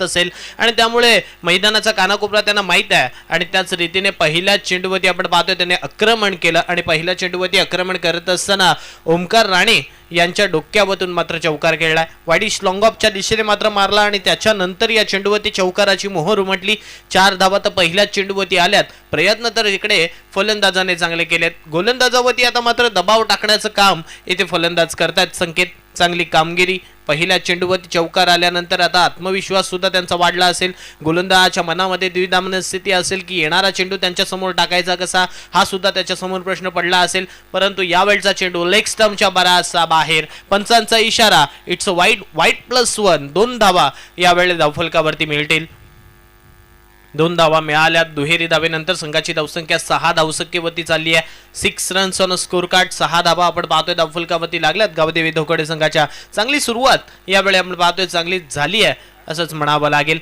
असेल आणि त्यामुळे मैदानाचा कानाकोपरा त्यांना माहित आहे आणि त्याच रीतीने पहिल्या चेंडूवरती आपण पाहतोय त्याने आक्रमण केलं आणि पहिल्या चेंडूवरती आक्रमण करत असताना ओमकार राणे यांच्या डोक्यावरून मात्र चौकार खेळलाय. वाईडिश लॉंग ऑफच्या दिशेने मात्र मारला आणि त्याच्यानंतर या चेंडूवरती चौकाराची मोहर उमटली. 4 धावा तर पहिल्या चेंडूवरती आल्यात. प्रयत्न तर इकडे फलंदाजाने चांगले केलेत. गोलंदाजावरती आता मात्र दबाव टाकण्याचं काम इथे फलंदाज करतायत. संकेत चांगली कामगिरी. पहिल्या चेंडूवरती चौकार आल्यानंतर आता आत्मविश्वास सुद्धा त्यांचा वाढला असेल. गोलंदाजाच्या मनामध्ये द्विधामन स्थिती असेल की येणारा चेंडू त्यांच्या समोर टाकायचा कसा, हा सुद्धा त्याच्या समोर प्रश्न पडला असेल. परंतु यावेळचा चेंडू लेग स्टंपच्या बराचसा बाहेर. पंचांचा इशारा. इट्स अ वाईट +1. 2 धावा यावेळी धावफलकावरती मिळतील. 2 धावा मिळाल्या. दुहेरी धावेनंतर संघाची धावसंख्या 6 धावसंख्येवरती चालली आहे. 6 runs on a score card. 6 धावा आपण पाहतोय धावफलकावरती लागल्यात गावदेवी धोकडे संघाच्या. चांगली सुरुवात यावेळी आपण पाहतोय चांगली झाली आहे असंच म्हणावं लागेल.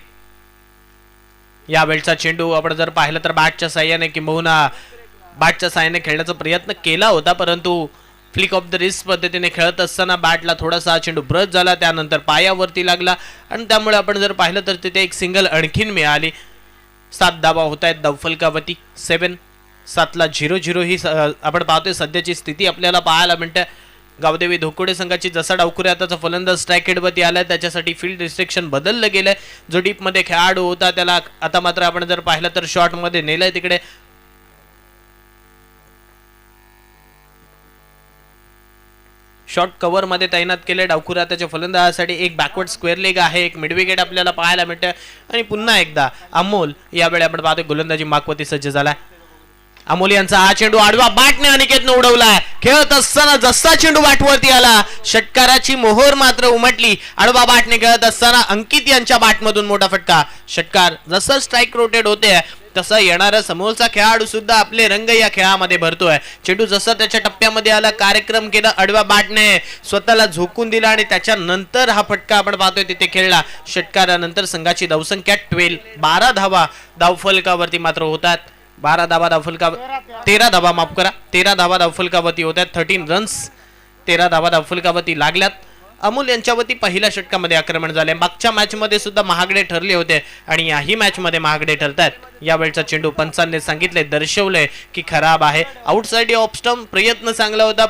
यावेळचा चेंडू आपण जर पाहिलं तर बॅटच्या साह्याने किंबहुना बॅटच्या साह्याने खेळण्याचा प्रयत्न केला होता, परंतु फ्लिक ऑफ द रिस्ट पद्धतीने खेळत असताना बॅटला थोडासा चेंडू ब्रश झाला, त्यानंतर पायावरती लागला आणि त्यामुळे आपण जर पाहिलं तर तिथे एक सिंगल आणखीन मिळाली. 7 धावा होत आहेत धावफलकावरती. 7ला 0-0 ही आपण पाहतोय सध्याची स्थिती आपल्याला पाहायला मिळते. गावदेवी धोकोडे संघाची जसा डावखुऱ्या आताचा फलंदाज स्ट्राईक हेडवरती आलाय त्याच्यासाठी फील्ड रिस्ट्रिक्शन बदललं गेलंय. जो डीपमध्ये खेळाडू होता त्याला आता मात्र आपण जर पाहिलं तर शॉर्टमध्ये नेलंय. तिकडे शॉर्ट कव्हर मध्ये तैनात केले डावखुरा त्याच्या फलंदाजासाठी. एक बॅकवर्ड स्क्वेअर लेग आहे, एक मिड विकेट आपल्याला पाहायला मिळतं आणि पुन्हा एकदा अमोल यावेळी आपण पाहतोय गोलंदाजी मागवती सज्ज झालाय. अमोल यांचा हा चेंडू आडवा बॅटने अनिकेतने उडवलाय. खेळत असताना जसा चेंडू बॅटवरती आला षटकाराची मोहर मात्र उमटली. आडवा बॅटने खेळत असताना अंकित यांच्या बॅटमधून मोठा फटका. षटकार जसं स्ट्राईक रोटेट होते तसा येणारा समोरचा खेळाडू सुद्धा आपले रंग या खेळामध्ये भरतोय. चेंडू जसा त्याच्या टप्प्यामध्ये आला कार्यक्रम केला, आडव्या बॅटने स्वतःला झोकून दिला आणि त्याच्यानंतर हा फटका आपण पाहतोय तिथे खेळला. षटकारानंतर संघाची धावसंख्या 12 धावा धावफलकावरती मात्र होतात. 12 धावा धावफलका 13 धावा माफ करा 13 धावा धावफलकावरती होत्यात. 13 रन्स 13 धावा धावफलकावरती लागल्यात. अमोल यांच्यावरती पहिल्या षटकामध्ये आक्रमण झाले. मागच्या मॅच मध्ये सुद्धा महागडे ठरले होते आणि याही मॅच मध्ये महागडे ठरतात. यावेळचा चेंडू पंचांनी सांगितले दर्शवले की खराब आहे. आउटसाइड ऑफ स्टंप प्रयत्न चांगला होता,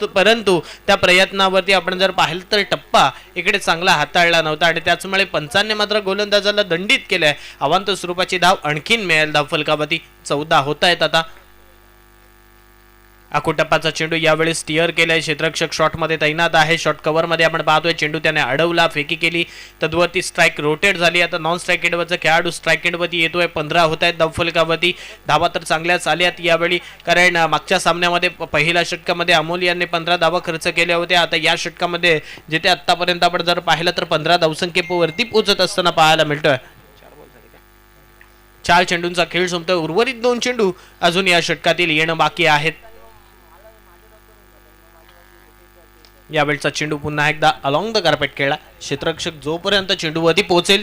परंतु त्या प्रयत्नावरती आपण जर पाहिलं तर टप्पा इकडे चांगला हाताळला नव्हता आणि त्याचमुळे पंचांनी मात्र गोलंदाजाला दंडित केलंय. अवांतर स्वरूपाची धाव आणखीन मिळेल धावफलकावरती. 14 होत आहेत आता. आकुटप्पाचा चेंडू यावेळी स्टिअर केलाय. क्षेत्ररक्षक शॉटमध्ये तैनात आहे. शॉट कव्हरमध्ये आपण पाहतोय चेंडू त्याने अडवला, फेकी केली, तद्वरती स्ट्राईक रोटेट झाली. आता नॉन स्ट्राईक एंडवरचा खेळाडू स्ट्राईक एंडवरती येतोय. 15 होत आहेत धावफलकावरती. धावा तर चांगल्याच आल्यात यावेळी, कारण मागच्या सामन्यामध्ये पहिल्या षटकामध्ये अमोल यांनी 15 धावा खर्च केल्या होत्या. आता या षटकामध्ये जिथे आतापर्यंत आपण जर पाहिलं तर 15 धावसंख्येवरती पोहोचत असताना पाहायला मिळतोय. 4 चेंडूंचा खेळ संपतोय. उर्वरित 2 चेंडू अजून या षटकातील येणं बाकी आहेत. यावेळचा चेंडू पुन्हा एकदा अलॉंग द कार्पेट खेळला. क्षेत्ररक्षक जोपर्यंत चेंडूवरती पोहोचेल,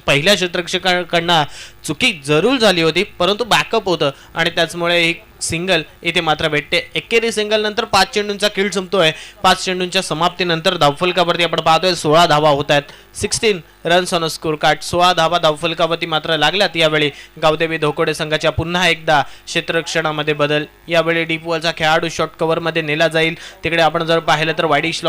पहिल्या क्षेत्ररक्षकाकडनं चुकी जरूर झाली होती, परंतु बॅकअप होतं आणि त्याचमुळे एक सिंगल इथे मात्र भेटते. एकेरी सिंगल नंतर 5 चेंडूंचा खेळ संपतोय. 5 चेंडूंच्या समाप्तीनंतर धावफलकावरती आपण पाहतोय 16 धावा होत आहेत. 16 runs on a score card. 16 धावा धावफलकावरती मात्र लागल्यात. यावेळी गावदेवी धोकोडे संघाच्या पुन्हा एकदा क्षेत्ररक्षणामध्ये बदल. यावेळी डीपवरचा खेळाडू शॉर्ट कव्हरमध्ये नेला जाईल. तिकडे आपण जर पाहिलं तर वाईडिश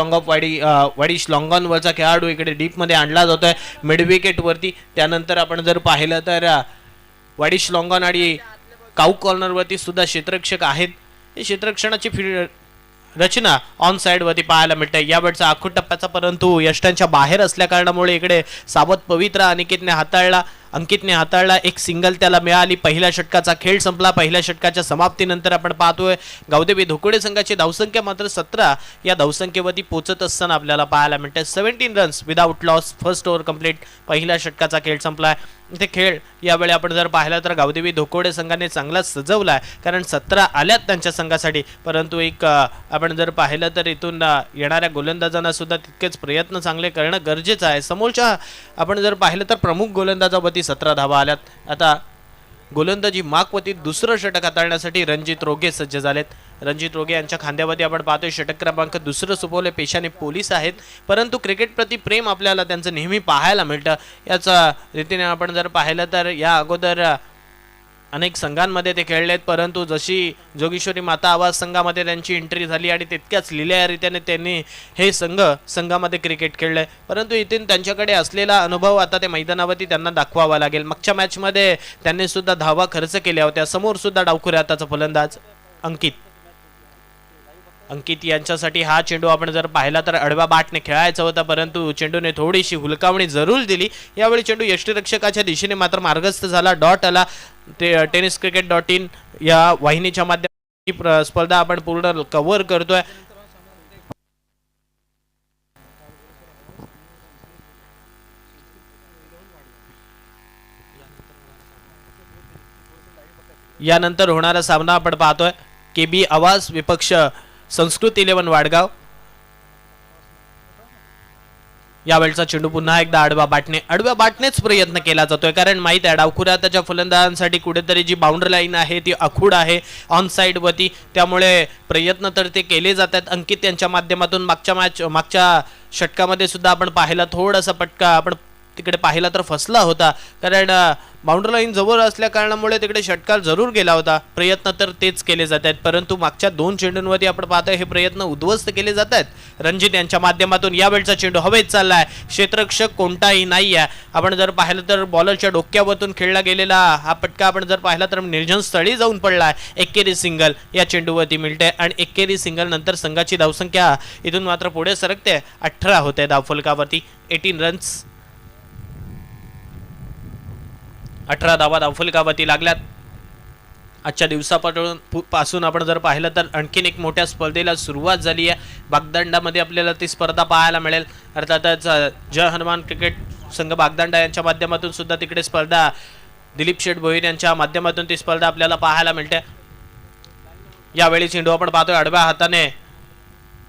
लॉंग ऑन वरचा खेळाडू इकडे डीप मध्ये आणला जातोय मिड विकेट वरती. त्यानंतर आपण जर पाहिलं तर वाईडिश लॉंग ऑन आणि काऊ कॉर्नर वरती सुद्धा क्षेत्ररक्षक आहेत. हे क्षेत्ररक्षणाची रचना ऑन साइड वरती पाहायला मिळते. यावेळचा आखूट टप्प्याचा परंतु यष्टांच्या बाहेर असल्या कारणामुळे इकडे सावध पवित्र अंकितने हाताळला. एक सिंगल त्याला मिळाली. पहिल्या षटकाचा खेळ संपला. पहिल्या षटकाच्या समाप्तीनंतर आपण पाहतोय गावदेवी धोकोडे संघाची धावसंख्या मात्र 17 या धावसंख्येवरती पोहोचत असताना आपल्याला पाहायला मिळते. 17 runs without loss. First over complete. पहिल्या षटकाचा खेळ संपलाय. इथे खेळ यावेळी आपण जर पाहिला तर गावदेवी धोकोडे संघाने चांगला सजवलाय, कारण 17 आल्यात त्यांच्या संघासाठी, परंतु एक आपण जर पाहिलं तर इथून येणाऱ्या गोलंदाजांना सुद्धा तितकेच प्रयत्न चांगले करणं गरजेचं आहे. समोरच्या आपण जर पाहिलं तर प्रमुख गोलंदाजावरती 17 धावा आल्यात. आता गोलंदाजी मागवती दुसरं षटक हाताळण्यासाठी रणजित रोगे सज्ज झालेत. रणजित रोगे यांच्या खांद्यावरती आपण पाहतोय षटक क्रमांक दुसरं सोपवले. पेशाने पोलीस आहेत, परंतु क्रिकेट प्रति प्रेम आपल्याला त्यांचं नेहमी पाहायला मिळतं. याचा रीतीने आपण जर पाहिलं तर या अगोदर अनेक संघांमध्ये ते खेळलेत, परंतु जशी जोगेश्वरी माता आवाज संघामध्ये त्यांची एंट्री झाली आणि तितक्याच लिहिल्या रीतीने त्यांनी हे संघामध्ये क्रिकेट खेळलंय. परंतु इथून त्यांच्याकडे असलेला अनुभव आता ते मैदानावरती त्यांना दाखवावा लागेल. मागच्या मॅचमध्ये त्यांनी सुद्धा धावा खर्च केल्या होत्या. समोर सुद्धा डावखुरे हाताचा फलंदाज अंकित यांच्यासाठी हा चेंडू आपण जर पाहिला तर आडव्या बॅटने खेळायचा होता, परंतु चेंडूने थोडीशी हुलकावणी जरूर दिली. यावेळी चेंडू यष्टीरक्षकाच्या दिशेने मात्र मार्गस्थ झाला. डॉट आला. tenniscricket.in या वाहिनीच्या माध्यमातून स्पर्धा आपण पूर्ण कव्हर करतोय. यानंतर होणारा सामना आपण पाहतोय केबी आवाज विपक्ष संस्कृत 11 वाडगाव. यावेळचा चेंडू पुन्हा एकदा आडव्या बॅटनेच प्रयत्न केला जातोय, कारण माहित आहे डावखुऱ्या त्याच्या फलंदाजांसाठी कुठेतरी जी बाउंड्री लाईन आहे ती आखूड आहे ऑन साइड वरती, त्यामुळे प्रयत्न तर ते केले जातात. अंकित यांच्या माध्यमातून मागच्या षटकामध्ये सुद्धा आपण पाहिला थोडासा पटका आपण तिकडे पाहिला तर फसला होता, कारण बाउंड्री लाईन जवळ असल्या कारणामुळे तिकडे षटकार जरूर गेला होता. प्रयत्न तर तेच केले जात आहेत, परंतु मागच्या 2 चेंडूंवरती आपण पाहतोय हे प्रयत्न उद्ध्वस्त केले जात आहेत. रणजित यांच्या माध्यमातून यावेळचा चेंडू हवेत चाललाय. क्षेत्ररक्षक कोणताही नाही आहे. आपण जर पाहिलं तर बॉलरच्या डोक्यावरून खेळला गेलेला हा पटका आपण जर पाहिला तर निर्जन स्थळी जाऊन पडलाय. एकेरी सिंगल या चेंडूवरती मिळते आणि एकेरी सिंगल नंतर संघाची धावसंख्या इथून मात्र पुढे सरकते. 18 होते धावफलकावरती. 18 रन्स, 18 धावा धावफलकावरती लागल्यात. आजच्या दिवसापासून आपण जर पाहिलं तर आणखीन एक मोठ्या स्पर्धेला सुरुवात झाली आहे. बागदांडामध्ये आपल्याला ती स्पर्धा पाहायला मिळेल. अर्थातच जय हनुमान क्रिकेट संघ बागदांडा यांच्या माध्यमातून सुद्धा तिकडे स्पर्धा, दिलीप शेठ भोईर यांच्या माध्यमातून ती स्पर्धा आपल्याला पाहायला मिळते. यावेळी चेंडू आपण पाहतोय आडव्या हाताने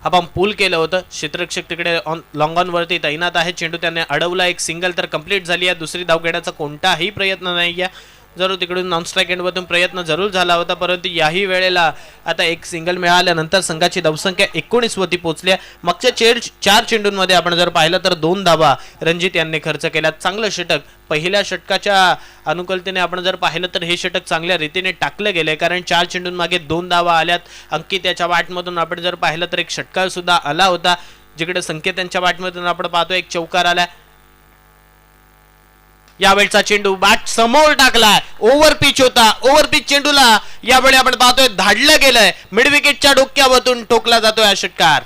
आपण पूल केलं होतं. क्षेत्ररक्षक तिकडे लॉंग ऑन वरती तैनात आहे. चेंडू त्याने अडवला. एक सिंगल तर कंप्लीट झाली आहे. दुसरी धाव घेण्याचा कोणताही प्रयत्न नाही आहे. जरूर तिकडून नॉन स्ट्राईक एंडमधून प्रयत्न जरूर झाला होता, परंतु याही वेळेला आता एक सिंगल मिळाल्यानंतर संघाची धावसंख्या 19 वरती पोहोचली. मागच्या 4 चेंडूंमध्ये आपण जर पाहिलं तर 2 धावा रणजित यांनी खर्च केल्या. चांगलं षटक. पहिल्या षटकाच्या अनुकूलतेने आपण जर पाहिलं तर हे षटक चांगल्या रीतीने टाकलं गेलंय, कारण 4 चेंडूंमागे 2 धावा आल्यात. अंकित याच्या बॅटमधून आपण जर पाहिलं तर एक षटकार सुद्धा आला होता, जिकडे संकेत यांच्या बॅटमधून आपण पाहतोय एक चौकार आलाय. यावेळचा चेंडू बॅट समोर टाकलाय. ओव्हर पिच होता. ओव्हर पिच चेंडूला यावेळी आपण पाहतोय धाडलं गेलंय. मिड विकेटच्या डोक्यावरून टोकला जातोय हा षटकार.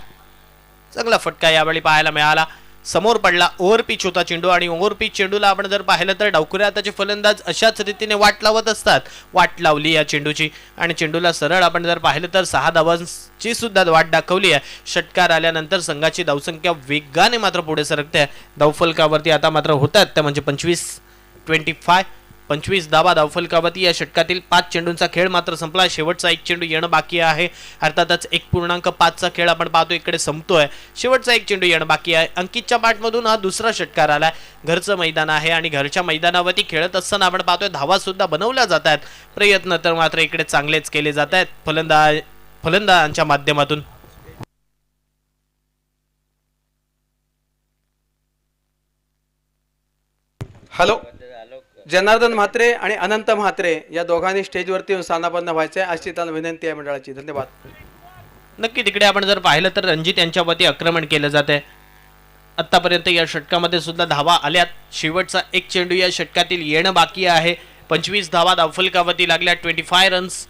चांगला फटका यावेळी पाहायला मिळाला. समोर पडला. ओव्हर पिच होता चेंडू आणि ओव्हर पिच चेंडूला आपण जर पाहिलं तर डावखुऱ्या हाताचे फलंदाज अशाच रीतीने वाट लावत असतात. वाट लावली या चेंडूची आणि चेंडूला सरळ आपण जर पाहिलं तर 6 धावांची सुद्धा वाट दाखवली आहे. षटकार आल्यानंतर संघाची धावसंख्या वेगाने मात्र पुढे सरकते. धावफलकावरती आता मात्र होतात त्या म्हणजे 25 धावा धावफलकावरती. या षटकातील 5 चेंडूंचा खेळ मात्र संपला. शेवटचा एक चेंडू येणं बाकी आहे. अर्थातच 1.5चा खेळ आपण पाहतो इकडे संपतोय. शेवटचा एक चेंडू येणं बाकी आहे. अंकितच्या बॅटमधून हा दुसरा षटकार आलाय. घरचं मैदान आहे आणि घरच्या मैदानावरती खेळत असताना आपण पाहतोय धावा सुद्धा बनवल्या जात आहेत. प्रयत्न तर मात्र इकडे चांगलेच केले जात आहेत फलंदाजांच्या माध्यमातून. हॅलो, जनार्दन म्हात्रे आणि अनंत म्हात्रे या दोघांनी स्टेजवरती येऊन स्थानापन्न व्हायचे अशी त्यांना विनंती आहे मंडळाची. धन्यवाद. नक्की तिकडे आपण जर पाहिलं तर रणजित यांच्यावरती आक्रमण केलं जाते. आतापर्यंत या षटकामध्ये सुद्धा धावा आल्यात. शेवटचा एक चेंडू या षटकातील येणं बाकी आहे. 25 धावा धावफलकावरती लागल्या. 25 runs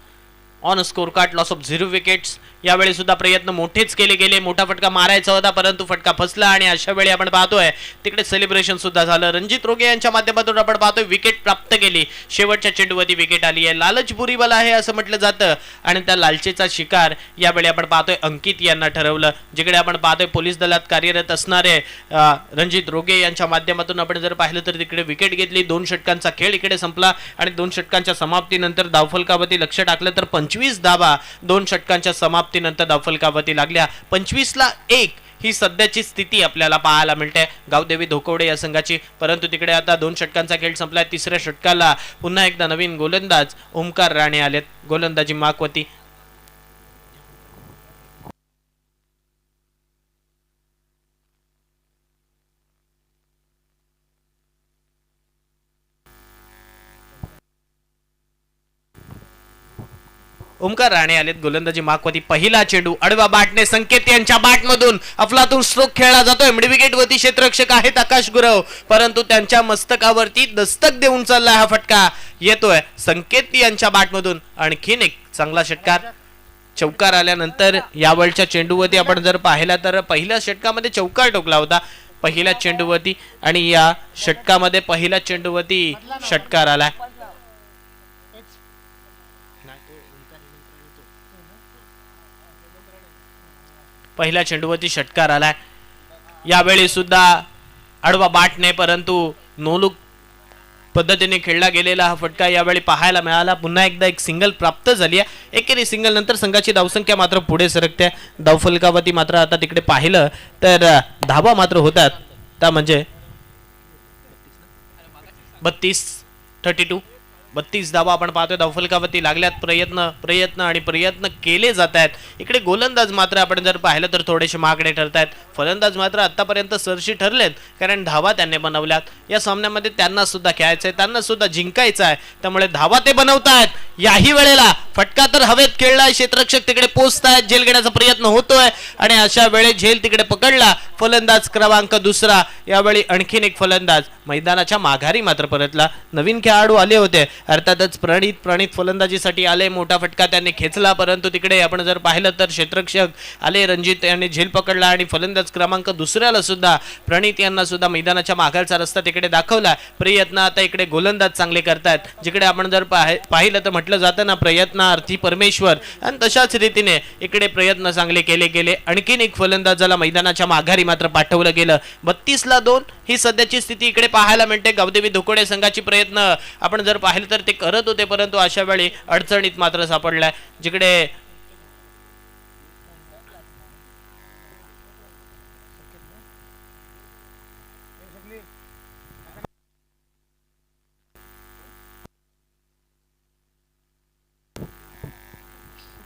on score card. Loss of 0 wickets. यावेळी सुद्धा प्रयत्न मोठेच केले गेले. मोठा फटका मारायचा होता, परंतु फटका फसला आणि अशा वेळी आपण पाहतोय तिकडे सेलिब्रेशन सुद्धा झालं. रणजित रोगे यांच्या माध्यमातून आपण पाहतोय विकेट प्राप्त केली. शेवटच्या चेंडूवरती विकेट आली आहे. लालच बुरी बला आहे असं म्हटलं जातं आणि त्या लालचेचा शिकार यावेळी आपण पाहतोय अंकित यांना ठरवलं. जिकडे आपण पाहतोय पोलीस दलात कार्यरत असणारे रणजित रोगे यांच्या माध्यमातून आपण जर पाहिलं तर तिकडे विकेट घेतली. 2 षटकांचा खेळ इकडे संपला आणि 2 षटकांच्या समाप्तीनंतर धावफलकावरती लक्ष टाकलं तर 25 धावा 2 षटकांच्या समाप्तीनंतर धावफलकावरती लागल्या. 25ला 1 ही सध्याची स्थिती आपल्याला पाहायला मिळते गावदेवी धोकवडे या संघाची. परंतु तिकडे आता 2 षटकांचा खेळ संपलाय. तिसऱ्या षटकाला पुन्हा एकदा नवीन गोलंदाज ओमकार राणे आलेत गोलंदाजी मार्कवरती. ओमकार राणे आलेत गोलंदाजी मागवती. पहिला चेंडू आडवा बाटने संकेत यांच्या बाटमधून अफलातून स्ट्रोक खेळला जातोय. मिड विकेट वरती क्षेत्ररक्षक आहेत आकाश गुरव, परंतु त्यांच्या मस्तकावरती दस्तक देऊन चाललाय हा फटका येतोय संकेत यांच्या बाटमधून. आणखीन एक चांगला षटकार. चौकार आल्यानंतर यावेळच्या चेंडूवरती आपण जर पाहिला तर पहिल्या षटकामध्ये चौकार टोकला होता पहिल्या चेंडूवरती आणि या षटकामध्ये पहिल्या चेंडूवरती षटकार आलाय. पहिल्या चेंडूवरती षटकार आलाय. यावेळी सुद्धा आडवा बाटने परंतु नोलूक पद्धतीने खेळला गेलेला हा फटका यावेळी पाहायला मिळाला. पुन्हा एकदा एक सिंगल प्राप्त झाली आहे. एकेरी सिंगल नंतर संघाची धावसंख्या मात्र पुढे सरकते. धावफलकावरती मात्र आता तिकडे पाहिलं तर धावा मात्र होतात त्या म्हणजे 32 धावा आपण पाहतोय धावफलकावरती लागल्यात. प्रयत्न केले जात आहेत. इकडे गोलंदाज मात्र आपण जर पाहिलं तर थोडेसे महागडे ठरत आहेत. फलंदाज मात्र आतापर्यंत सरशी ठरलेत कारण धावा त्यांनी बनवल्यात. या सामन्यामध्ये त्यांना सुद्धा खेळायचंय, त्यांना सुद्धा जिंकायचं आहे, त्यामुळे धावा ते बनवतायत. याही वेळेला फटका तर हवेत खेळलाय. क्षेत्ररक्षक तिकडे पोहोचतायत, झेल घेण्याचा प्रयत्न होतोय आणि अशा वेळे झेल तिकडे पकडला. फलंदाज क्रमांक दुसरा यावेळी आणखीन एक फलंदाज मैदानाच्या माघारी मात्र परतला. नवीन खेळाडू आले होते अर्थातच प्रणित फलंदाजीसाठी आले. मोठा फटका त्यांनी खेचला परंतु तिकडे आपण जर पाहिलं तर क्षेत्ररक्षक आले रणजित यांनी झेल पकडला आणि फलंदाज क्रमांक दुसऱ्याला सुद्धा प्रणित यांना सुद्धा मैदानाच्या माघारचा रस्ता तिकडे दाखवला. प्रयत्न आता इकडे गोलंदाज चांगले करतायत. जिकडे आपण जर पाहिलं तर म्हटलं जातं ना प्रयत्नार्थी परमेश्वर, आणि तशाच रीतीने इकडे प्रयत्न चांगले केले गेले. आणखीन एक फलंदाजाला मैदानाच्या माघारी मात्र पाठवलं गेलं. 32-2 ही सध्याची स्थिती इकडे पाहायला मिळते. गावदेवी धोकोडे संघाची प्रयत्न आपण जर पाहिलं तर ते करत होते परंतु अशा वेळी अडचणीत मात्र सापडलाय. जिकडे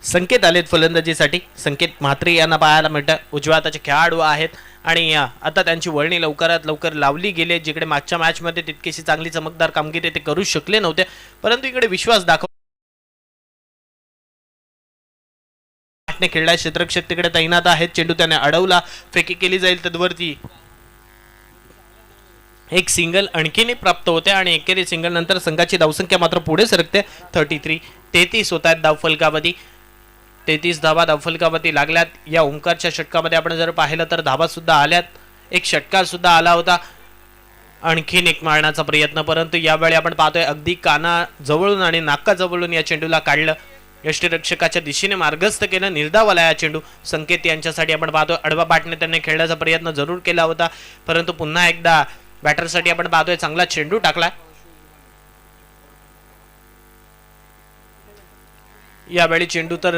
संकेत आलेत फलंदाजीसाठी. संकेत म्हात्रे यांना पाहायला मिळतं. उजव्या हाताचे खेळाडू आहेत आणि आता त्यांची वळणी लवकरात लवकर लावली गेली. जिकडे मागच्या मॅच मध्ये तितकीशी चांगली चमकदार कामगिरी ते करू शकले नव्हते परंतु इकडे विश्वास खेळला. क्षेत्ररक्षक तिकडे तैनात आहेत. चेंडू त्याने अडवला, फेकी केली जाईल तद्वरती एक सिंगल आणखीन प्राप्त होते आणि एकेरी सिंगल नंतर संघाची धावसंख्या मात्र पुढे सरकते. 33 होत आहेत धावफलकावधी. 33 धावा धावफलकावरती लागल्यात. या ओंकारच्या षटकामध्ये आपण जर पाहिलं तर धावा सुद्धा आल्यात. एक षटकार सुद्धा आला होता. आणखीन एक मारण्याचा प्रयत्न परंतु यावेळी आपण पाहतोय अगदी काना जवळून आणि नाका जवळून या चेंडूला काढलं. यष्टीरक्षकाच्या दिशेने मार्गस्थ केलं. निर्धाव आला या चेंडू. संकेत यांच्यासाठी आपण पाहतोय आडवा बाटने त्यांनी खेळण्याचा प्रयत्न जरूर केला होता परंतु पुन्हा एकदा बॅटरसाठी आपण पाहतोय चांगला चेंडू टाकला. यावेळी चेंडू तर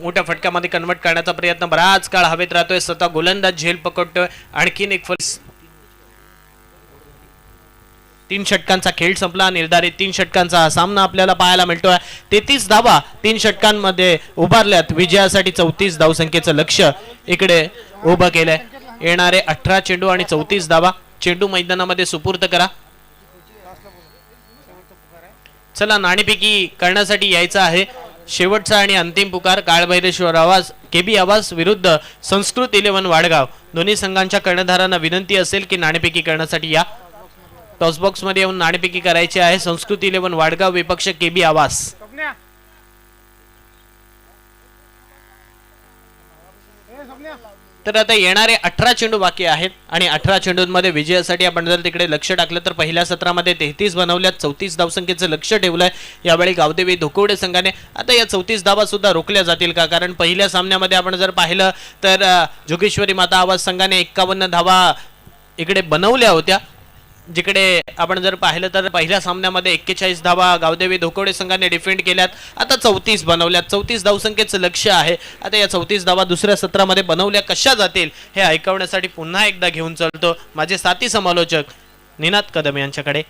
मोठ्या फटक्यामध्ये कन्वर्ट करण्याचा प्रयत्न बराच काळ हवेत राहतोय. स्वतः गोलंदाज झेल पकडतोय. आणखीन एक 3 षटकांचा खेळ संपला. निर्धारित 3 षटकांचा सामना आपल्याला पाहायला मिळतोय. 33 धावा 3 षटकांमध्ये उभारल्यात. विजयासाठी 34 धावसंख्येचं लक्ष्य इकडे उभं केलंय. येणारे 18 चेंडू आणि 34 धावा. चेंडू मैदानामध्ये सुपूर्द करा. चला नाणेफेकी करण्यासाठी यायचं आहे. शेवटचा आणि अंतिम पुकार काळभैरेश्वर आवाज केबी आवाज विरुद्ध संस्कृत 11 वाडगाव. दोन्ही संघांच्या कर्णधारांना विनंती असेल की नाणेफेकी करण्यासाठी या. टॉस बॉक्स मध्ये येऊन नाणेफेकी करायची आहे. संस्कृत 11 वाडगाव विपक्ष केबी आवाज. तर आता येणारे 18 चेंडू बाकी आहेत आणि 18 चेंडूंमध्ये विजयासाठी आपण जर तिकडे लक्ष टाकलं तर पहिल्या सत्रामध्ये 33 बनवल्यात. 34 धावसंख्येचं लक्ष ठेवलंय. यावेळी गावदेवी धोकोडे संघाने आता या 34 धावा सुद्धा रोखल्या जातील का? कारण पहिल्या सामन्यामध्ये आपण जर पाहिलं तर जोगेश्वरी माता आवाज संघाने 51 धावा इकडे बनवल्या होत्या. जिकडे आपण जर पाहिलं तर पहिल्या सामन्यामध्ये 41 धावा गावदेवी धोकोडे संघाने डिफेंड केल्यात. आता 34 बनवल्यात. 34 धावसंख्येचं लक्ष्य आहे. आता या 34 धावा दुसऱ्या सत्रामध्ये बनवल्या कशा जातील हे ऐकवण्यासाठी पुन्हा एकदा घेऊन चालतो माझे साथी समालोचक निनाद कदम यांच्याकडे.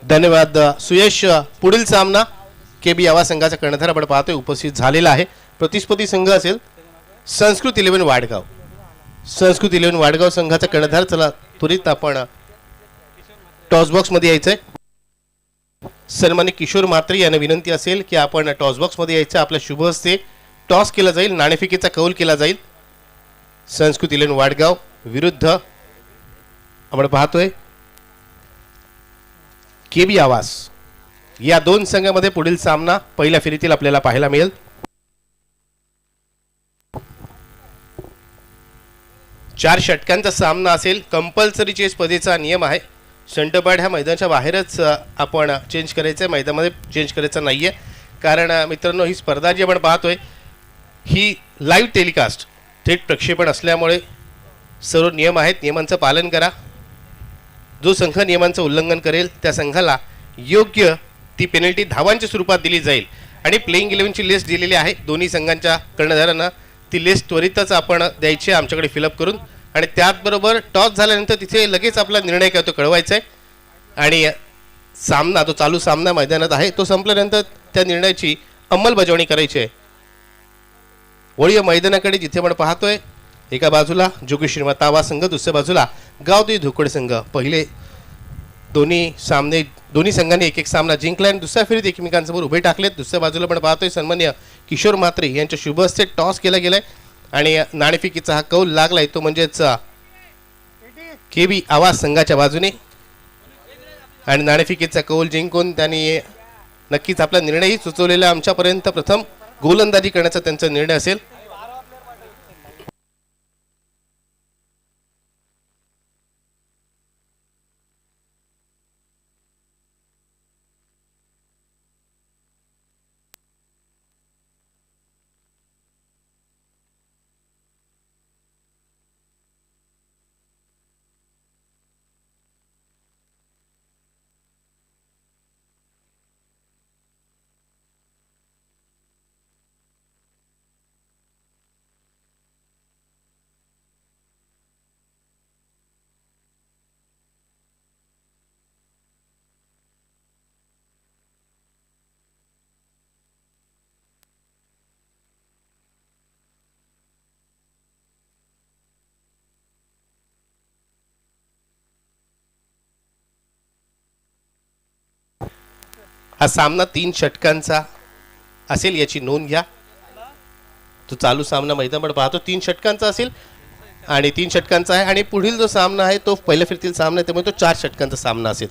धन्यवाद सुयश. पुढील सामना KB आवाज संघाचा कर्णधार आपण पाहतोय उपस्थित झालेला आहे. प्रतिस्पर्धी संघ असेल संस्कृत 11 वाडगाव. संस्कृत 11 वाडगाव संघाचा कर्णधार. चला त्वरित आपण टॉस बॉक्स मध्ये यायचंय. सन्मान्य किशोर म्हात्रे यांना विनंती असेल की आपण टॉस बॉक्स मध्ये यायचं. आपल्या शुभ हस्ते टॉस केला जाईल, नाणेफेकीचा कौल केला जाईल. संस्कृत 11 वाडगाव विरुद्ध आपण पाहतोय KB आवाज. या दोन संघामध्ये पुढील सामना पहिल्या फेरीतील आपल्याला पाहायला मिळेल. चार षटकांचा सामना असेल. कंपल्सरी चेस स्पर्धेचा नियम आहे. शंटपॅड ह्या मैदानाच्या बाहेरच आपण चेंज करायचं आहे, मैदानामध्ये चेंज करायचं नाहीये. कारण मित्रांनो ही स्पर्धा जी आपण पाहतोय ही लाईव्ह टेलिकास्ट थेट प्रक्षेपण असल्यामुळे सर्व नियम आहेत, नियमांचं पालन करा. जो संघ नियमांचं उल्लंघन करेल त्या संघाला योग्य ती पेनल्टी धावांच्या स्वरूपात दिली जाईल. आणि प्लेइंग 11ची लिस्ट दिलेली आहे दोन्ही संघांच्या कर्णधारांना. ती लिस्ट त्वरितच आपण द्यायची आहे आमच्याकडे फिलअप करून. आणि त्याचबरोबर टॉस झाल्यानंतर तिथे लगेच आपला निर्णय काय तो कळवायचा आहे. आणि सामना जो चालू सामना मैदानात आहे तो संपल्यानंतर त्या निर्णयाची अंमलबजावणी करायची आहे. वळीय मैदानाकडे जिथे आपण पाहतोय एका बाजूला जोगेश्वरी माता आवाज संघ, दुसऱ्या बाजूला गावदेवी धुकोडे संघ. पहिले दोन्ही संघांनी एक एक सामना जिंकला आणि दुसऱ्या फेरीत एकमेकांसमोर उभे टाकलेत. दुसऱ्या बाजूला आपण पाहतोय सन्मान्य किशोर म्हात्रे यांच्या शुभ हस्ते टॉस केला गेलाय आणि नाणेफेकीचा हा कौल लागलाय तो म्हणजेच KB आवाज संघाच्या बाजूने. आणि नाणेफेकीचा कौल जिंकून त्यांनी नक्कीच आपला निर्णयही सुचवलेला. आमच्यापर्यंत प्रथम गोलंदाजी करण्याचा त्यांचा निर्णय असेल. हा सामना 3 षटकांचा असेल याची नोंद घ्या. तो चालू सामना मैदानावर पाहतो 3 षटकांचा असेल आणि 3 षटकांचा आहे. आणि पुढील जो सामना आहे तो पहिल्या फेरीतील सामना आहे त्यामुळे तो 4 षटकांचा सामना असेल.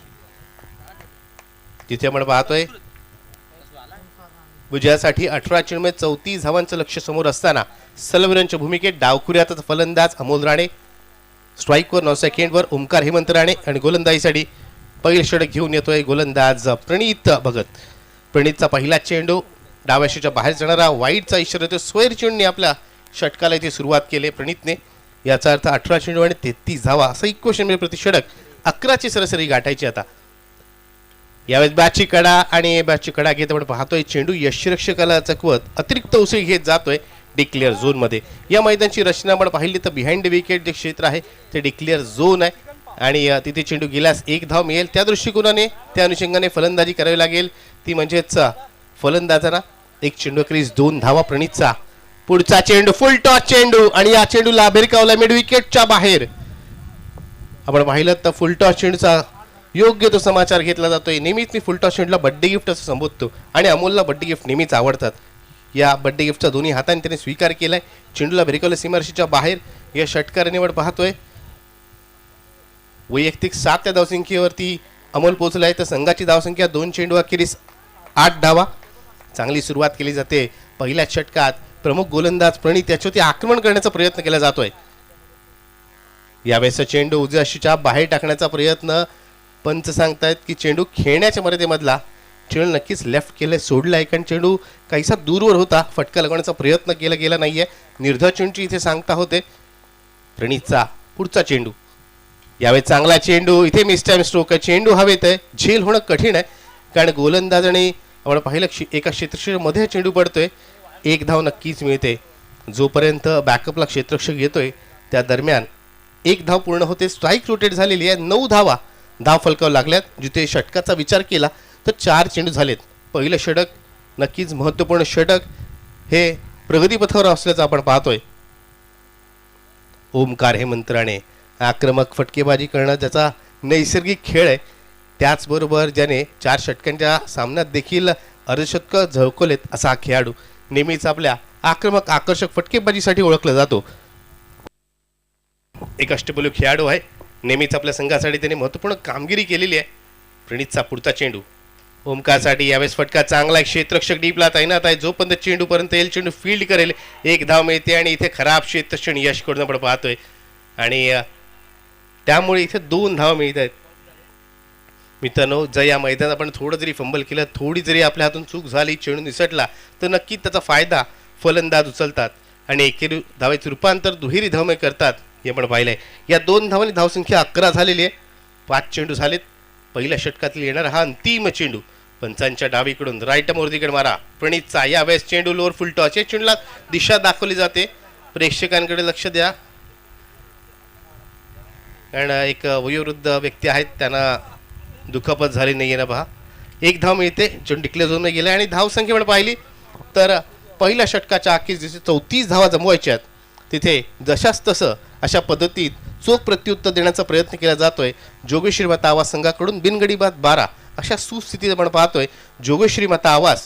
तिथे आपण पाहतोय विजयासाठी 18 चेंडूमध्ये 34 धावांचं लक्ष समोर असताना सलवरांच्या भूमिकेत डावखुऱ्यातच फलंदाज अमोल राणे, स्ट्राईकवर 9 सेकंडवर ओमकार हेमंत राणे आणि गोलंदाजीसाठी पहिले षटक घेऊन येतोय गोलंदाज प्रणित भगत. प्रणितचा पहिला चेंडू डाव्याशीच्या बाहेर जाणारा वाईटचा इशारा देतो. स्क्वेअर चेंडूने आपल्या षटकाला इथे सुरुवात केली प्रणितने. याचा अर्थ 18 चेंडू आणि 33 धावा असं इक्वेशन प्रति षटक 11ची सरासरी गाठायची. आता यावेळेस बॅटची कडा आणि बॅटची कडा घेत आपण पाहतोय चेंडू यष्टिरक्षकाला चकवत अतिरिक्त उसळी घेत जातोय डिक्लेअर झोन मध्ये. या मैदानाची रचना आपण पाहिली तर बिहाइंड विकेट जे क्षेत्र आहे ते डिक्लेअर झोन आहे आणि तिथे चेंडू गेल्यास 1 धाव मिळेल. त्या दृष्टिकोनाने त्या अनुषंगाने फलंदाजी करावी लागेल. ती म्हणजेच फलंदाजांना 1 चेंडू क्रीज 2 धावा. प्रणितचा पुढचा चेंडू फुल टॉस चेंडू आणि या चेंडूला भिरकावला मिड विकेटच्या बाहेर. आपण पाहिलं तर फुल टॉस चेंडूचा योग्य तो समाचार घेतला जातोय. नेहमीच मी फुल टॉस चेंडूला बड्डे गिफ्ट असं संबोधतो आणि अमोलला बड्डे गिफ्ट नेहमीच आवडतात. या बड्डे गिफ्टचा दोन्ही हाताने त्याने स्वीकार केलाय. चेंडूला भिरकावलं सीमारेषेच्या बाहेर. या षटकार निवड पाहतोय वैयक्तिक 7 धावसंख्येवरती अमोल पोहोचलाय तर संघाची धावसंख्या 2 चेंडू अखेरीस 8 धावा. चांगली सुरुवात केली जाते पहिल्या षटकात. प्रमुख गोलंदाज प्रणित याच्यावरती आक्रमण करण्याचा प्रयत्न केला जातोय. यावेळेस चेंडू उजव्या अशीच्या बाहेर टाकण्याचा प्रयत्न. पंच सांगतायत की चेंडू खेळण्याच्या मर्यादेमधला. चेंडू नक्कीच लेफ्ट केलं सोडलाय कारण चेंडू काहीसा दूरवर होता. फटका लगवण्याचा प्रयत्न केला गेला नाहीये. निर्धार चेंडूची इथे सांगता होते. प्रणितचा पुढचा चेंडू यावेळी चांगला चेंडू. इथे मिस टाइम स्ट्रोक आहे. चेंडू हवेत आहे. झेल होणं कठीण आहे कारण गोलंदाजाने आपण पाहिलं एका क्षेत्रक्षेत्रामध्ये चेंडू पडतोय. 1 धाव नक्कीच मिळते. जोपर्यंत बॅकअपला क्षेत्ररक्षक येतोय त्या दरम्यान 1 धाव पूर्ण होते. स्ट्राईक रोटेट झालेली आहे. 9 धावा धाव फलकावर लागल्यात. जिथे षटकाचा विचार केला तर 4 चेंडू झालेत. पहिलं षटक नक्कीच महत्त्वपूर्ण षटक हे प्रगतीपथावर असल्याचं आपण पाहतोय. ओमकार हेमंतराणे आक्रमक फटकेबाजी करणं त्याचा नैसर्गिक खेळ आहे. त्याचबरोबर ज्याने 4 षटकांच्या सामन्यात देखील अर्धशतकं झळकवलेत असा हा खेळाडू नेहमीच आपल्या आक्रमक आकर्षक फटकेबाजीसाठी ओळखला जातो. एक अष्टपैलू खेळाडू आहे. नेहमीच आपल्या संघासाठी त्याने महत्त्वपूर्ण कामगिरी केलेली आहे. प्रणितचा पुढचा चेंडू ओमकारसाठी यावेळेस फटका चांगला. क्षेत्ररक्षक डीपला तैनात आहे. जोपर्यंत चेंडूपर्यंत येईल चेंडू फील्ड करेल 1 धाव मिळते आणि इथे खराब क्षेत्ररक्षण यश करून आपण पाहतोय आणि त्यामुळे इथे 2 धाव मिळत आहेत. मित्रांनो, जर या मैदानात आपण थोडं जरी फंबल केलं, थोडी जरी आपल्या हातून चूक झाली, चेंडू निसटला तर नक्कीच त्याचा फायदा फलंदाज उचलतात आणि एकेरी धावेचे रूपांतर दुहेरी धाव करतात हे आपण पाहिलंय. या 2 धावांनी धावसंख्या 11 झालेली आहे. 5 चेंडू झालेत. पहिल्या षटकातील येणारा हा अंतिम चेंडू पंचांच्या डावीकडून राईट मोर्दीकडे मारा. प्रणितचा यावेळेस चेंडू लोअर फुल टॉच. या चेंडूला दिशा दाखवली जाते. प्रेक्षकांकडे लक्ष द्या कारण एक वयोवृद्ध व्यक्ती आहेत, त्यांना दुखापत झाली नाही आहे ना पहा. 1 धाव मिळते. चेंडू डिक्लेअर झोनमध्ये गेला आणि धावसंख्या पण पाहिली तर पहिल्या षटकाच्या अखेर जसे 34 धावा जमवायच्या आहेत तिथे जशाच तसं अशा पद्धतीत चोख प्रत्युत्तर देण्याचा प्रयत्न केला जातोय. जोगेश्वरी माता आवाज संघाकडून बिनगडी बाद 12 अशा सुस्थितीत आपण पाहतोय. जोगेश्वरी माता आवाज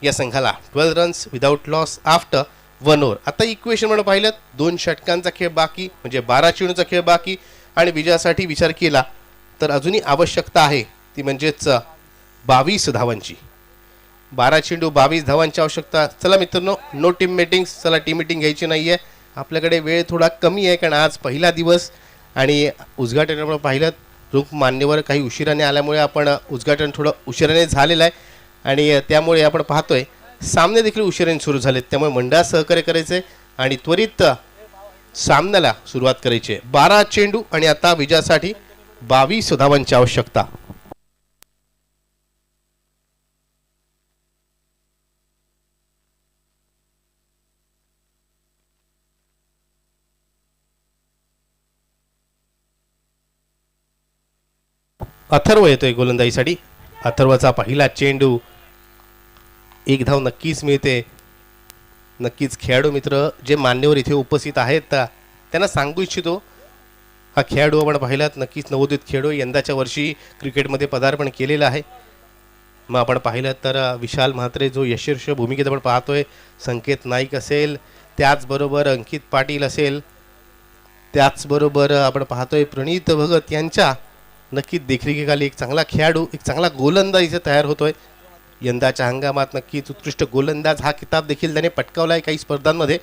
या संघाला 12 runs without loss after 1 over. आता इक्वेशन म्हणून पाहिलं 2 षटकांचा खेळ बाकी म्हणजे 12 चेंडूचा खेळ बाकी आणि विजयासाठी विचार केला तर अजूनही आवश्यकता आहे ती म्हणजेच 22 धावांची. 12 चेंडू 22 धावांची आवश्यकता. चला मित्रांनो, नो टीम मीटिंग्स. चला टीम मीटिंग घ्यायची नाही आहे. आपल्याकडे वेळ थोडा कमी आहे कारण आज पहिला दिवस आणि उद्घाटन आपण पाहिलं रूप मान्यवर काही उशिराने आल्यामुळे आपण उद्घाटन थोडं उशिराने झालेलं आहे आणि त्यामुळे आपण पाहतोय सामने देखील उशिराने सुरू झालेत. त्यामुळे मंडळात सहकार्य करायचे आणि त्वरित सामन्याला सुरुवात करायची. 12 चेंडू आणि आता विजयासाठी 22 धावांची आवश्यकता. अथर्व येतोय गोलंदाजीसाठी. अथर्वचा पहिला चेंडू. 1 धाव नक्कीच मिळते. नक्कीच खेळाडू मित्र जे मान्यवर इथे उपस्थित आहेत त्यांना सांगू इच्छितो हा खेळाडू आपण पाहिलात नक्कीच नवोदित खेळाडू यंदाच्या वर्षी क्रिकेटमध्ये पदार्पण केलेलं आहे. मग आपण पाहिलं तर विशाल म्हात्रे जो यशस्वी भूमिकेत आपण पाहतोय, संकेत नाईक असेल, त्याचबरोबर अंकित पाटील असेल, त्याचबरोबर आपण पाहतोय प्रणित भगत यांच्या नक्कीच देखरेखीखाली एक चांगला खेळाडू एक चांगला गोलंदाज इथे तयार होतोय. यंदाच्या हंगामात नक्कीच उत्कृष्ट गोलंदाज हा किताब देखील त्याने पटकावला आहे काही स्पर्धांमध्ये.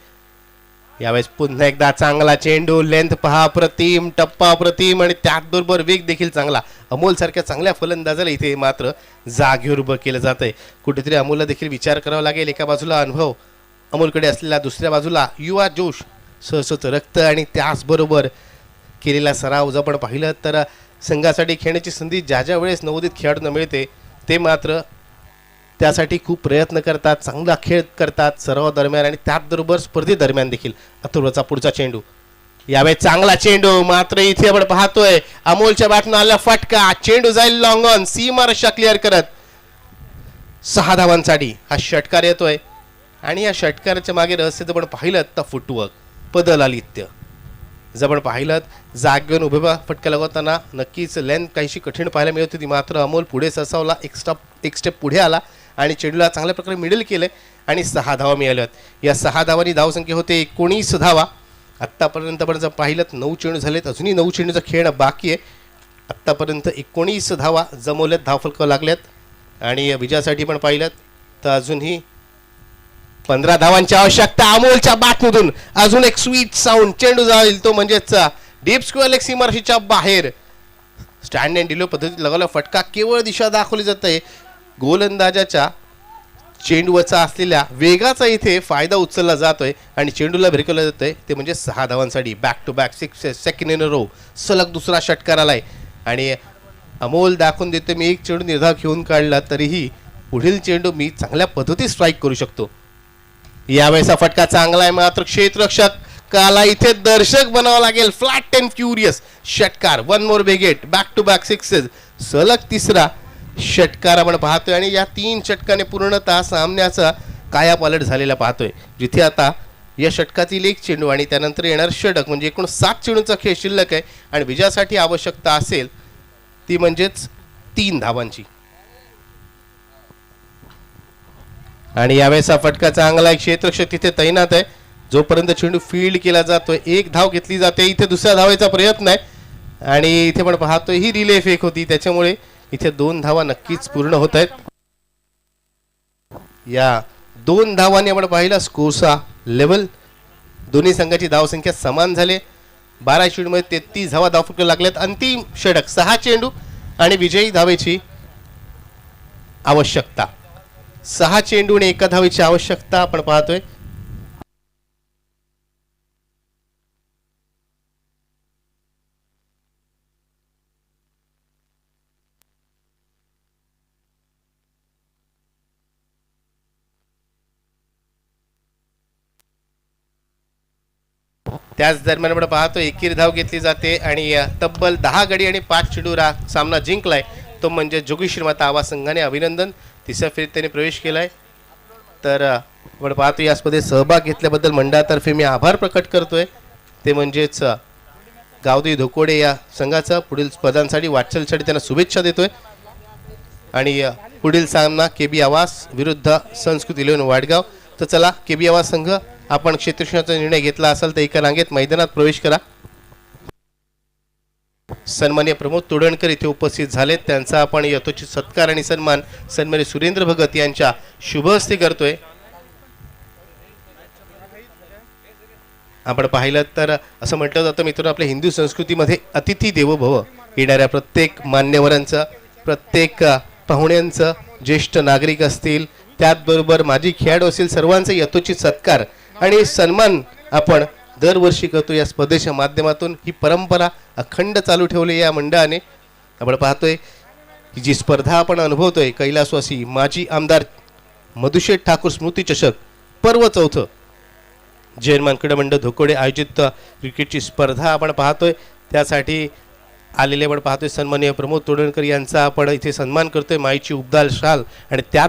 यावेळेस पुन्हा एकदा चांगला चेंडू. लेंथ पहा प्रतिम, टप्पा प्रतिम आणि त्याचबरोबर वेग देखील चांगला. अमोल सारख्या चांगल्या फलंदाजाला इथे मात्र जागेवर उभं केलं जात आहे. कुठेतरी अमोलला देखील विचार करावा लागेल. एका बाजूला अनुभव अमोलकडे असलेला, दुसऱ्या बाजूला युवा जोश, सहसच रक्त आणि त्याचबरोबर केलेला सराव. जर आपण पाहिलं तर संघासाठी खेळण्याची संधी ज्या वेळेस नवोदित खेळाडूंना मिळते ते मात्र त्यासाठी खूप प्रयत्न करतात, चांगला खेळ करतात सराव दरम्यान आणि त्याचबरोबर स्पर्धेदरम्यान देखील. अथर्वचा पुढचा चेंडू. यावेळेस चांगला चेंडू. मात्र इथे आपण पाहतोय अमोलच्या बॅटनं आला फटका. चेंडू जाईल लॉंग ऑन. सीमारेषा क्लिअर करत 6 धावांसाठी हा षटकार येतोय आणि या षटकाराच्या मागे रहस्य जर आपण पाहिलं तर फुटवर्क, पदलालित्य. जर आपण पाहिलं जागेवर उभे फटका लगवताना नक्कीच लेंथ काहीशी कठीण पाहायला मिळत होती. मात्र अमोल पुढे सरसावला, एक स्टेप पुढे आला आणि चेंडूला चांगल्या प्रकारे मिडल केलं आणि 6 धावा मिळाल्यात. या 6 धावांनी धावसंख्या होते 19 धावा. आत्तापर्यंत आपण जर पाहिलं 9 चेंडू झालेत. अजूनही 9 चेंडूचं खेळणं बाकी आहे. आत्तापर्यंत 19 धावा जमवल्यात, धावफलकावर लागल्यात आणि विजयासाठी पण पाहिलं तर अजूनही 15 धावांची आवश्यकता. अमोलच्या बॅटमधून अजून एक स्वीट साऊंड. चेंडू जाईल तो म्हणजेच डीप स्क्वेअर लेग सीमारेषेच्या बाहेर. स्टँड अँड डिलो पद्धतीत लगावला फटका. केवळ दिशा दाखवली जाते. गोलंदाजाच्या चेंडूवरचा असलेल्या वेगाचा इथे फायदा उचलला जातोय आणि चेंडूला भिरकवलं जातंय ते म्हणजे 6 धावांसाठी. Back to back 6 second in a row. सलग दुसरा षटकार आलाय आणि अमोल दाखवून देतो मी एक चेंडू निर्धाव घेऊन काढला तरीही पुढील चेंडू मी चांगल्या पद्धतीत स्ट्राईक करू शकतो. यावेळेस फटका चांगला आहे. मात्र क्षेत्ररक्षक धक्काला इथे दर्शक बनावं लागेल. फ्लॅट अँड फ्युरियस षटकार. One more big hit. Back to back sixes. सलग तिसरा षटकार आपण पाहतोय आणि या 3 षटकाने पूर्णतः सामन्याचा कायापालट झालेला पाहतोय. जिथे आता या षटकातील 1 चेंडू आणि त्यानंतर येणार षटक म्हणजे एकूण 7 चेंडूचा खेळ शिल्लक आहे आणि विजयासाठी आवश्यकता असेल ती म्हणजेच 3 धावांची. आणि यावेळेस हा फटका चांगला एक क्षेत्ररक्षक तिथे तैनात आहे. जोपर्यंत चेंडू फील्ड केला जातोय 1 धाव घेतली जाते. इथे दुसऱ्या धावेचा प्रयत्न आहे आणि इथे पण पाहतोय ही रिले फेक होती त्याच्यामुळे इथे 2 धावा नक्कीच पूर्ण होत आहेत. या 2 धावांनी आपण पाहिला स्कोरचा लेवल. दोन्ही संघाची धावसंख्या समान झाले. 12 चेंडूमध्ये 33 धावा धावफलकाला लागल्यात. अंतिम षटक 6 चेंडू आणि विजयी धावेची आवश्यकता. 6 चेंडू आणि 1 धावेची आवश्यकता आपण पाहतोय. त्याच दरम्यान आपण पाहतो एकेरी धाव घेतली जाते आणि तब्बल 10 गडी आणि 5 चेंडूरा सामना जिंकलाय तो म्हणजे जोगेश्वरी माता आवाज संघाने. अभिनंदन. तिसऱ्या फेरीत त्याने प्रवेश केलाय. तर आपण पाहतो या स्पर्धेत सहभाग घेतल्याबद्दल मंडळातर्फे मी आभार प्रकट करतोय. ते म्हणजेच गावदेवी धोकोडे या संघाचा पुढील स्पर्धांसाठी वाटचालीसाठी त्यांना शुभेच्छा देतोय. आणि पुढील सामना केबी आवास विरुद्ध संस्कृत 11 वाडगाव. तर चला केबी आवास संघ आपण क्षेत्ररक्षणाचा निर्णय घेतला असाल तर एका रांगेत मैदानात प्रवेश करा. सन्माननीय प्रमोद तोडणकर इथे उपस्थित झालेत. त्यांचा आपण यथोचित सत्कार आणि सन्मान सन्माननीय सुरेंद्र भगत यांच्या शुभ हस्ते करतोय. आपण पाहिलं तर असं म्हटलं जातं मित्रांनो आपल्या हिंदू संस्कृतीमध्ये अतिथी देवो भव. येणाऱ्या प्रत्येक मान्यवरांचं प्रत्येक पाहुण्यांचं ज्येष्ठ नागरिक असतील त्याचबरोबर माजी खेळाडू असतील सर्वांचा यथोचित सत्कार आणि सन्मान आपण दरवर्षी करतो. या स्पर्धेच्या माध्यमातून ही परंपरा अखंड चालू ठेवली या मंडळाने. आपण पाहतोय ही जी स्पर्धा आपण अनुभवतोय कैलासवासी माजी आमदार मधुशेठ ठाकूर स्मृती चषक पर्व 4 जयमान क्रीडा मंडळ धोकोडे आयोजित क्रिकेटची स्पर्धा आपण पाहतोय. त्यासाठी आलेले आपण पाहतोय सन्माननीय प्रमोद तोडणकर यांचा आपण इथे सन्मान करतोय. माईची उबदार शाल आणि त्याच